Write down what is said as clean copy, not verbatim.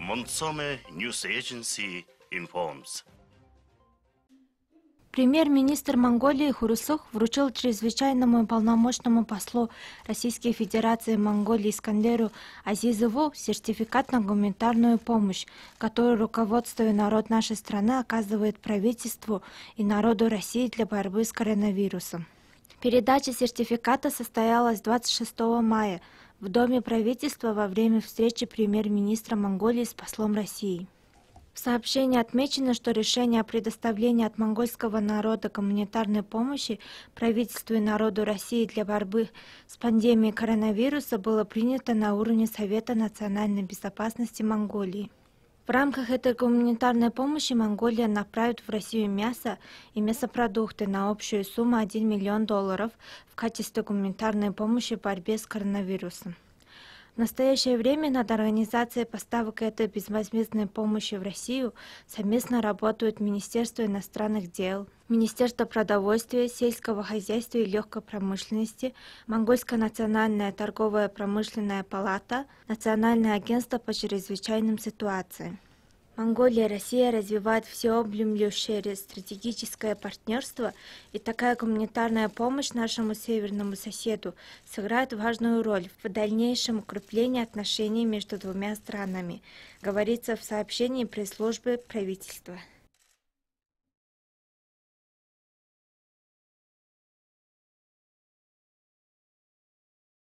Montsome News Agency informs. Премьер-министр Монголии Хурусух вручил чрезвычайному полномочному послу Российской Федерации Монголии Искандеру Азизову сертификат на гуманитарную помощь, которую руководство и народ нашей страны оказывает правительству и народу России для борьбы с коронавирусом. Передача сертификата состоялась 26 мая в Доме правительства во время встречи премьер-министра Монголии с послом России. В сообщении отмечено, что решение о предоставлении от монгольского народа гуманитарной помощи правительству и народу России для борьбы с пандемией коронавируса было принято на уровне Совета национальной безопасности Монголии. В рамках этой гуманитарной помощи Монголия направит в Россию мясо и мясопродукты на общую сумму $1 миллион в качестве гуманитарной помощи в борьбе с коронавирусом. В настоящее время над организацией поставок этой безвозмездной помощи в Россию совместно работают Министерство иностранных дел, Министерство продовольствия, сельского хозяйства и легкой промышленности, Монгольская национальная торговая промышленная палата, Национальное агентство по чрезвычайным ситуациям. Монголия и Россия развивают всеобъемлющее стратегическое партнерство, и такая гуманитарная помощь нашему северному соседу сыграет важную роль в дальнейшем укреплении отношений между двумя странами, говорится в сообщении пресс-службы правительства.